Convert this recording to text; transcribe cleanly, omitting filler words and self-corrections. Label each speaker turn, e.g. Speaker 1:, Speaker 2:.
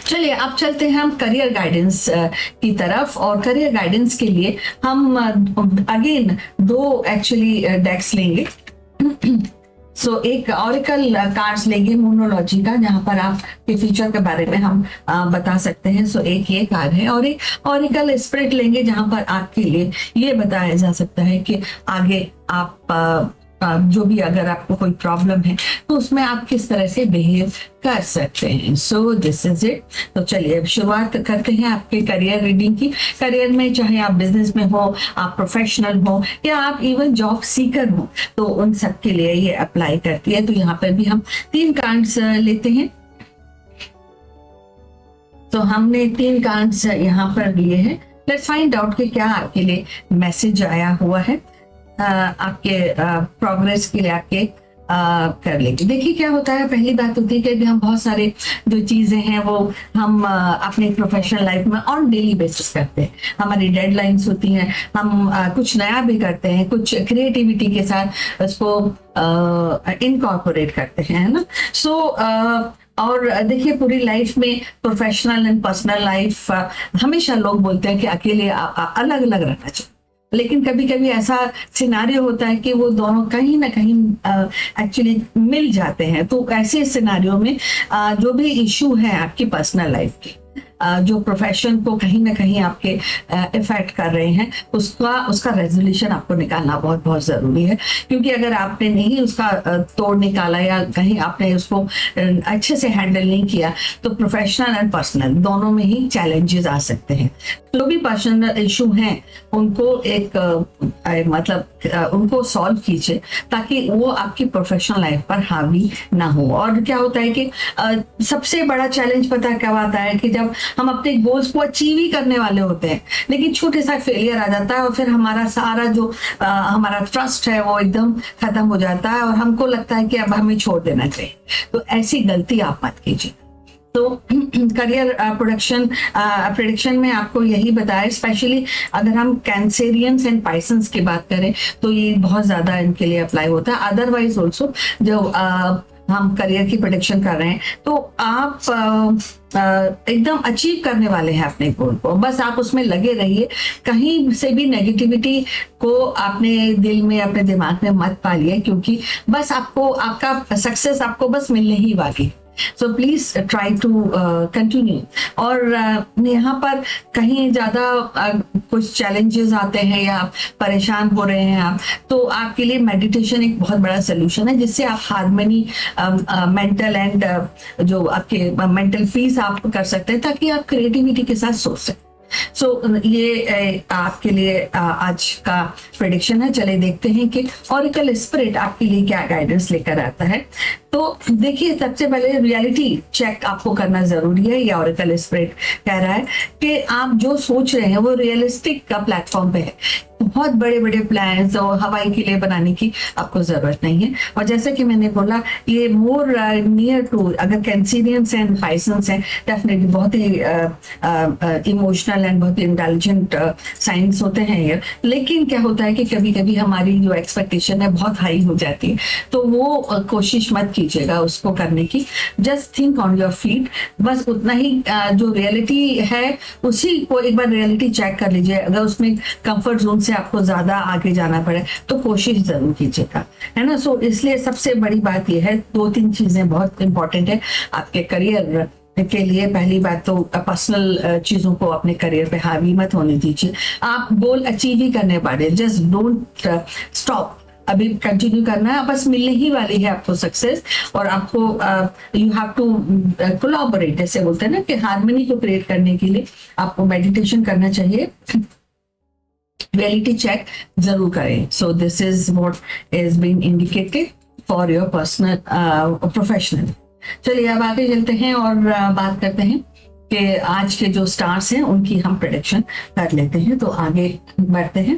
Speaker 1: चलिए अब चलते हैं हम करियर गाइडेंस की तरफ, और करियर गाइडेंस के लिए हम अगेन दो एक्चुअली डेक्स लेंगे। एक ऑरिकल कार्ड्स लेंगे मोनोलॉजी का, जहां पर आप के फ्यूचर के बारे में हम बता सकते हैं। एक ये कार्ड है, और एक ऑरिकल स्पिरिट लेंगे जहां पर आपके लिए ये बताया जा सकता है कि आगे आप जो भी अगर आपको कोई प्रॉब्लम है तो उसमें आप किस तरह से बिहेव कर सकते हैं। This is it. तो चलिए अब शुरुआत करते हैं आपके करियर रीडिंग की। करियर में चाहे आप बिजनेस में हो, आप प्रोफेशनल हो, या आप इवन जॉब सीकर हो, तो उन सब के लिए ये अप्लाई करती है। तो यहाँ पर भी हम 3 कार्ड्स लेते हैं। तो हमने 3 कार्ड्स यहाँ पर लिए हैं। लेट्स फाइंड आउट कि क्या आपके लिए मैसेज आया हुआ है आपके प्रोग्रेस के लिए, आपके कर लेंगे। देखिए क्या होता है, पहली बात होती है कि हम बहुत सारे जो चीजें हैं वो हम अपने प्रोफेशनल लाइफ में ऑन डेली बेसिस करते हैं। हमारी डेडलाइंस होती हैं, हम कुछ नया भी करते हैं, कुछ क्रिएटिविटी के साथ उसको इनकॉर्पोरेट करते हैं, है ना। और देखिए पूरी लाइफ में प्रोफेशनल एंड पर्सनल लाइफ हमेशा लोग बोलते हैं कि अकेले अलग अलग रहना चाहिए, लेकिन कभी कभी ऐसा सिनारियो होता है कि वो दोनों कहीं ना कहीं एक्चुअली मिल जाते हैं। तो ऐसे सिनारियो में जो भी इशू है आपकी पर्सनल लाइफ के, जो प्रोफेशन को कहीं ना कहीं आपके इफेक्ट कर रहे हैं, उसका रेजोल्यूशन आपको निकालना बहुत बहुत जरूरी है। क्योंकि अगर आपने नहीं उसका तोड़ निकाला या कहीं आपने उसको अच्छे से हैंडल नहीं किया, तो प्रोफेशनल एंड पर्सनल दोनों में ही चैलेंजेस आ सकते हैं। जो भी पर्सनल इशू हैं उनको उनको सॉल्व कीजिए, ताकि वो आपकी प्रोफेशनल लाइफ पर हावी ना हो। और क्या होता है कि सबसे बड़ा चैलेंज पता कब आता है कि जब हम अपने गोल्स को अचीव ही करने वाले होते हैं, लेकिन छोटे सा फेलियर आ जाता है, और फिर हमारा सारा जो हमारा ट्रस्ट है वो एकदम खत्म हो जाता है, और हमको लगता है कि अब हमें छोड़ देना चाहिए। तो ऐसी गलती आप मत कीजिए। तो करियर प्रेडिक्शन में आपको यही बताया, स्पेशली अगर हम कैंसेरियंस एंड पाइसंस की बात करें तो ये बहुत ज्यादा इनके लिए अप्लाई होता है। अदरवाइज ऑल्सो जो हम करियर की प्रेडिक्शन कर रहे हैं, तो आप एकदम अचीव करने वाले हैं अपने गोल को। बस आप उसमें लगे रहिए, कहीं से भी नेगेटिविटी को अपने दिल में, अपने दिमाग में मत पालिए, क्योंकि बस आपका सक्सेस आपको बस मिलने ही वाली। So please try to continue. और यहाँ पर कहीं ज्यादा कुछ चैलेंजेस आते हैं या आप परेशान हो रहे हैं तो आपके लिए मेडिटेशन एक बहुत बड़ा सोल्यूशन है, जिससे आप हार्मनी मेंटल एंड जो आपके मेंटल पीस आप कर सकते हैं, ताकि आप क्रिएटिविटी के साथ सोच सकें। ये आपके लिए आज का प्रेडिक्शन है। चले देखते हैं कि ऑरिकल स्पिरिट आपके लिए क्या गाइडेंस लेकर आता है। तो देखिए सबसे पहले रियलिटी चेक आपको करना जरूरी है। ये ऑरिकल स्पिरिट कह रहा है कि आप जो सोच रहे हैं वो रियलिस्टिक का प्लेटफॉर्म पे है। बहुत बड़े बड़े प्लान्स और हवाई किले बनाने की आपको जरूरत नहीं है। और जैसे कि मैंने बोला, ये मोर नियर टू, अगर कैंसिरियंस एंड पाइसंस हैं, डेफिनेटली बहुत ही इमोशनल एंड बहुत ही इंटेलिजेंट साइंस होते हैं ये। लेकिन क्या होता है कि कभी कभी हमारी जो एक्सपेक्टेशन है बहुत हाई हो जाती है, तो वो कोशिश मत कीजिएगा उसको करने की। Just think on your feet, बस उतना ही जो रियलिटी है उसी को एक बार रियलिटी चेक कर लीजिए। अगर उसमें कंफर्ट जोन से आपको ज्यादा आगे जाना पड़े तो कोशिश जरूर कीजिएगा, है ना। इसलिए सबसे बड़ी बात यह है, 2-3 चीजें बहुत इंपॉर्टेंट है आपके करियर के लिए। पहली बात तो पर्सनल चीजों को अपने करियर पे हावी मत होने दीजिए। आप गोल अचीव ही करने पड़े, जस्ट डोंट स्टॉप। अभी कंटिन्यू करना है, बस मिलने ही वाली है आपको सक्सेस। और आपको यू हैव टू कोलैबोरेट, जैसे बोलते हैं ना कि हार्मनी को क्रिएट करने के लिए आपको मेडिटेशन करना चाहिए, रियलिटी चेक जरूर करें। So this is what is being indicated for your personal professional. चलिए अब आगे चलते हैं और बात करते हैं कि आज के जो स्टार्स हैं उनकी हम प्रेडिक्शन कर लेते हैं। तो आगे बढ़ते हैं।